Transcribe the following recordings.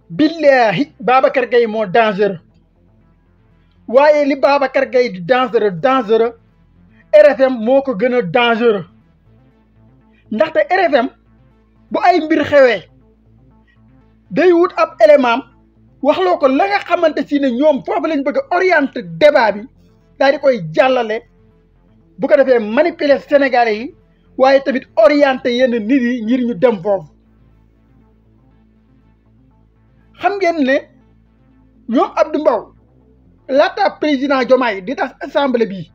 billahi Babacar Gueye moo dangereux waaye li Babacar Gueye di dangereux RFM moo ko gën a dangereux ndaxte RFM bu ay mbir xewee day wut ab élément waxloo ko la nga xamante si ne ñoom foofu lañ bëgg a orienter débat bi daal di koy jàllale bu ko defee manipuler Sénégalais yi waaye tamit orienter yenn nit yi ngir ñu dem foofu xam ngeen ne ñoom Abdou Mbow laata président Diomaye di tas assemblée bi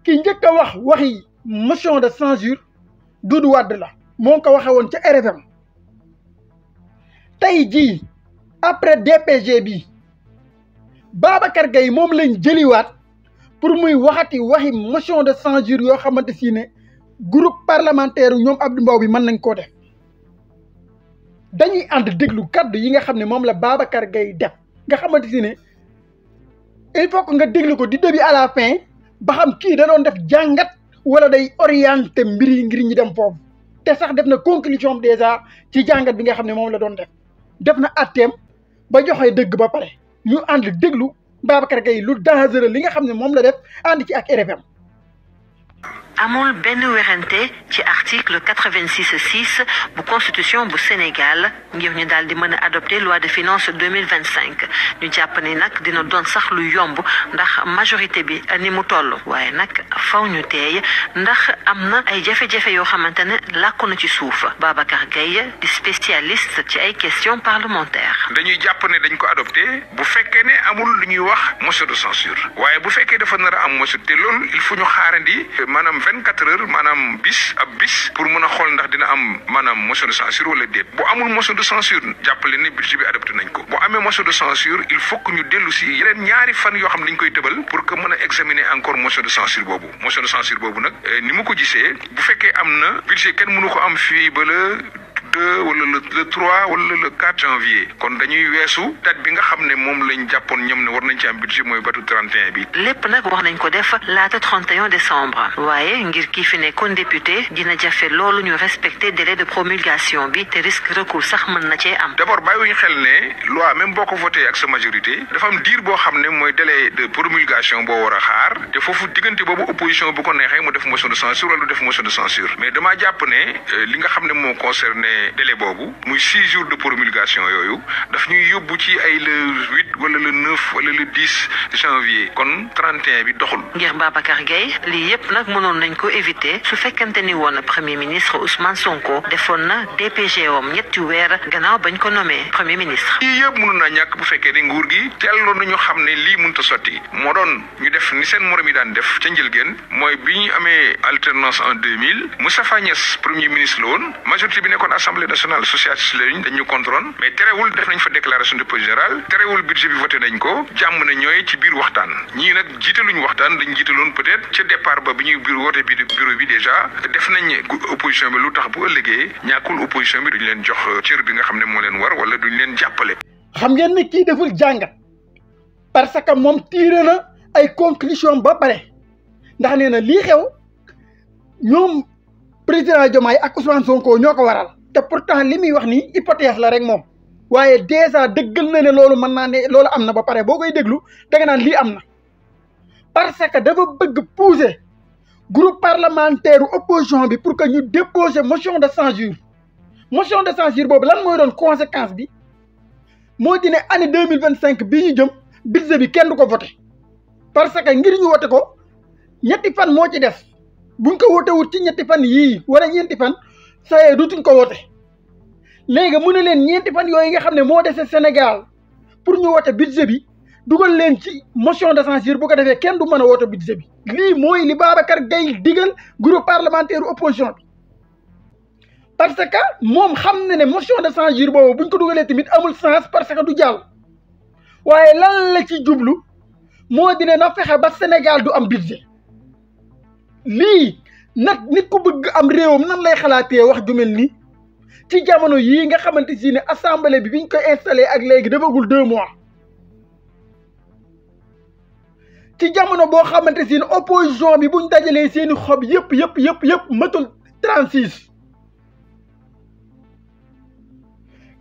ki njëkk a wax waxi motion de censure Doudou Wade la moo ko waxe woon ca RFM tey jii après DPG bi Babacar Gueye moom lañ jëliwaat pour muy waxati waxi motion de censure yoo xamante si ne groupe parlementaire ñoom Abdou Mbow bi mën nañ koo def dañuy ànd déglu kaddu yi nga xam ne moom la Babacar Gueye def nga xamante si ne il faut que nga déglu ko du début à la fin ba xam kii da doon def jàngat wala day orienté mbir yi ngir ñi dem foofu te sax def na conclusion déjà ci jàngat bi nga xam ne moom la doon def na atteem ba joxe dëgg ba pare ñu ànd déglu Babacar Gueye lu dangereux li nga xam ne moom la def ànd ci ak RFM. amul benn werante ci article 86.6 bu constitution bu Sénégal ngir ñu daal di mën a adopter loi de finances 2025 ñu jàpp ni nag dina doon sax lu yomb ndax majorité bi ni mu toll waaye nag faw ñu teey ndax am na ay jafe-jafe yoo xamante ne làkku na ci suuf Babacar Gueye di spécialiste ci ay questions parlementaires. dañuy jàpp ne dañ ko adopté bu fekkee ne amul lu ñuy wax motion de censure waaye bu fekkee dafa nar a am motion te loolu il faut ñu xaarandi maanaam 24 heures maanaam bis pour mën a xool ndax dina am maanaam motion de censure wala déet bu amul motion de censure jàppale ne budget bi adopté nañ ko bu amee motion de censure il faut que ñu dellu si yeneen ñaari fan yoo xam ne dañ koy tëbal pour que mën a examiner encore motion de censure boobu nag ni mu ko gisee bu fekkee am na budget kenn mënu ko am fii ba wala le 3 wala le 4 janvier kon dañuy weesu date bi nga xam ne moom lañ jàppoon ñoom ne war nañ ci am budget mooy batu 31 bi. lépp nag wax nañ ko def laata 31 décembre waaye ngir kii fi nekkoon député dina jafe loolu ñu respecter délai de promulgation bi te risque recours sax mën na cee am. d'abord bàyyiwuñu xel ne loi même boo ko voté ak sa majorité dafa am diir boo xam ne mooy délai de promulgation boo war a xaar te foofu diggante boobu opposition bu ko neexee mu def motion de censure wala du def motion de censure mais damaa jàpp ne li nga xam ne moo concerné délai boobu muy 6 jours de promulgation yooyu daf ñuy yóbbu ci ay le 8 wala le 9 wala le 10 janvier kon 31 bi doxul. ngir Babacar Gueye lii yëpp nag mënoon nañ ko éviter su fekkante ni woon premier ministre Ousmane Sonko defoon na DPG wam ñetti weer gannaaw bañ ko nommé premier ministre. lii yëpp mënoon naa ñàkk bu fekkee ne nguur gi teeloon nañu xam ne lii mënut a sotti moo doon ñu def ni seen morom yi daan def ca njëlgeen mooy bi ñu amee alternance en 2000 Moustapha Niasse premier ministre la woon majorité bi nekkoon assemblée nationale socialiste lañu dañu contrôle mais terewul def nañ fa déclaration de politique générale terewul budget bi voté nañ ko jàmm na ñooy ci biir waxtaan ñii nag jiitaluñu waxtaan dañ jiitaloon peut-être ca départ ba bi ñuy biir woote bi bureau bi déjà def nañ opposition bi lu tax bu ëllëgee ñàkkul opposition bi duñu leen jox cër bi nga xam ne moo leen war wala duñu leen jàppale. xam ngeen ne kii deful jàngat parce que moom tiré na ay conclusion ba pare ndax nee na lii xew ñoom président Diomaye ak Ousmane Sonko ñoo ko waral. te pourtant li muy wax nii hypothèse la rek moom waaye déjà dëggal na ne loolu mën naa ne loolu am na ba pare boo koy déglu danga naan lii am na parce que dafa bëgg pousser groupe parlementaire opposition bi pour que ñu déposer motion de censure boobu lan mooy doon conséquence bi moo di ne année 2025 bii ñu jëm budget bi kenn du ko voté parce que ngir ñu wote ko ñetti fan moo ci des buñ ko wote wut ci ñetti fan yii wala ñeenti fan saye dutuñ ko wote léegi mu ne leen ñeenti fan yooyu nga xam ne moo dese Sénégal pour ñu wote budget bi dugal leen ci motion de censure bu ko defee kenn du mën a wote budget bi lii mooy li Babacar Gueye digal groupe parlementaire opposition bi parce que moom xam na ne motion de censure boobu buñ ko dugalee tamit amul sens parce que du jàll waaye lan la ci jublu moo di ne na fexe ba Sénégal du am budget lii nag nit ku bëgg am réewam nan lay xalaatee wax ju mel ni ci jamono yii nga xamante si ne assemblée bi biñ koy installé ak léegi defagul 2 mois ci jamono boo xamante si ne opposition bi buñ dajalee seeni xob yëpp matul 36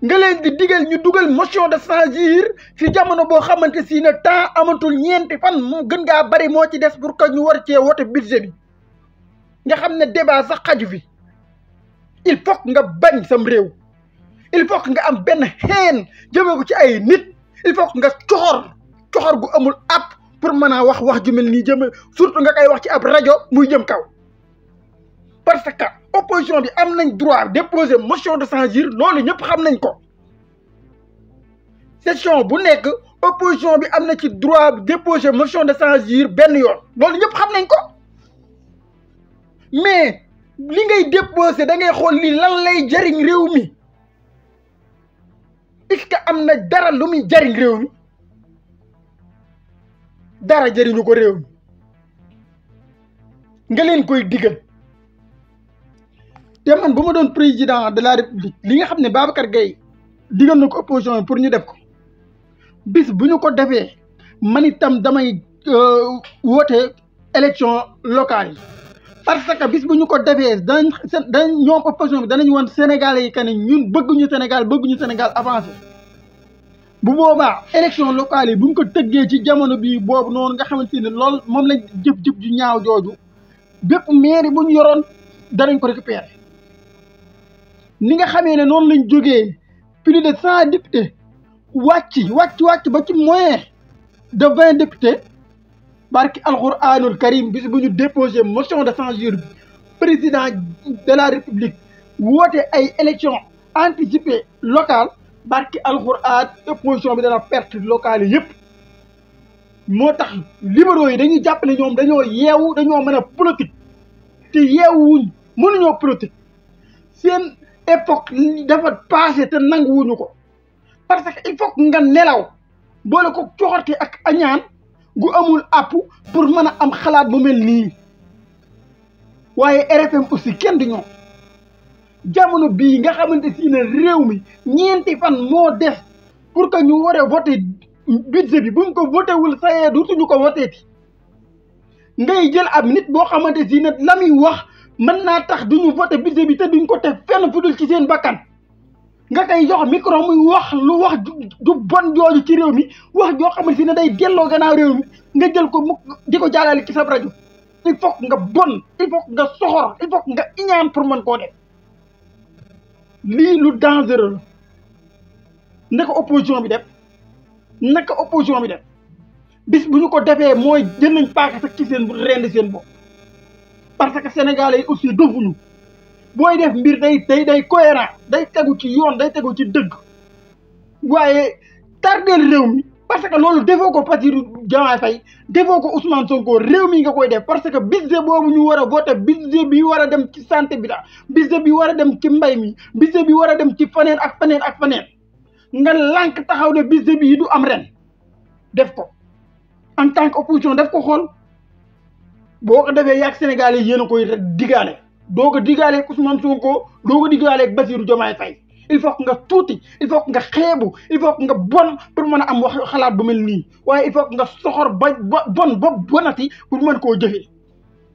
nga leen di digal ñu dugal motion de censure ci jamono boo xamante si ne temps amatul ñeenti fan mu gën ngaa bari moo ci des pour que ñu war cee wote budget bi nga xam ne débat sax xaju fi il faut nga bañ sam réew il faut nga am benn xeen jëmee ko ci ay nit il faut nga coxor gu amul app pour mën a wax ju mel nii jëme surtout nga koy wax ci ab rajo muy jëm kaw parce que opposition bi am nañ droit déposer motion de censure loolu ñëpp xam nañ ko session bu nekk opposition bi am na ci droit déposer motion de censure benn yoon loolu ñëpp xam nañ ko mais li ngay déposer da ngay xool li lan lay jariñ réew mi est-ce que am na dara lu muy jariñ réew mi dara jariñu ko réew mi nga leen koy digal te man bu ma doon président de la république li nga xam ne Babacar Gueye digal na ko opposition bi pour ñu def ko bis bu ñu ko defee man itam damay woote élection locale yi parce que bis bu ñu ko defee danañ ñoom opposition bi danañ woon Sénégalais yi que ne ñun bëgguñu Sénégal avancé bu boobaa élection locale yi bu ñu ko tëggee ci jamono bii boobu noonu nga xamante ne loolu moom lañ jëf ju ñaaw jooju bépp mairie bu ñu yoroon danañ ko récupérer ni nga xamee ne noonu lañ jógee plus de 100 députés wàcc ba ci moins de 20 députés barki alxuraanul karim bis bu ñu déposé motion de censure bi président de la république woote ay élection anticipée locale barki alxuraan opposition bi dana perte locale yi yëpp moo tax libéraux yi dañuy jàpp ne ñoom dañoo yeewu dañoo mën a politique te yeewuwuñ mënuñoo politique seen époque dafa passé te nanguwuñu ko parce que il faut nga nelaw boole ko coxorte ak añaan gu amul àpp pour mën a am xalaat bu mel nii waaye RFM aussi kenn du ñoom jamono bii nga xamante si ne réew mi ñeenti fan moo des pour que ñu war a voté budget bi buñ ko voté wul sayee dutuñu ko votéeti ngay jël ab nit boo xamante si ne la muy wax mën naa tax duñu voté budget bi te duñ ko teg fenn fu dul ci seen bakkan nga koy jox micro muy wax lu wax du bon jooju ci réew mi wax joo xamante si ne day delloo gannaaw réew mi nga jël ko mu di ko jàllale ci sa rajo il faut nga bon il faut nga soxor il faut nga iñaan pour mën koo def lii lu dangereux la naka opposition bi def bis bu ñu ko defee mooy jël nañ paaka sax ci seen rendi seen bopp parce que sénégalais yi aussi dofuñu booy def mbir day cohérent day tegu ci yoon day tegu ci dëgg waaye tardeel réew mi parce que loolu defoo ko Bassirou Diomaye Faye defoo ko Ousmane Sonko réew mi nga koy def parce que budget boobu ñu war a voté budget bi war a dem ci santé bi la budget bi war a dem ci mbay mi budget bi war a dem ci faneen ak faneen nga lànk taxaw ne budget bi yi du am ren def ko en tant que opposition def ko xool boo ko defee yaag Sénégal yi yéen a koy digaale doo ko digaaleeg Ousmane Sonko doo ko digaaleeg Bassirou Diomaye Faye il faut que nga tuuti il faut que nga xeebu il faut que nga bon pour mën a am wax xalaat bu mel nii waaye il faut que nga soxor ba bonati pour mën koo jëfee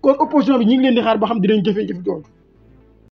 kon opposition bi ñu ngi leen di xaar ba xam dinañ jëfee jëf jooju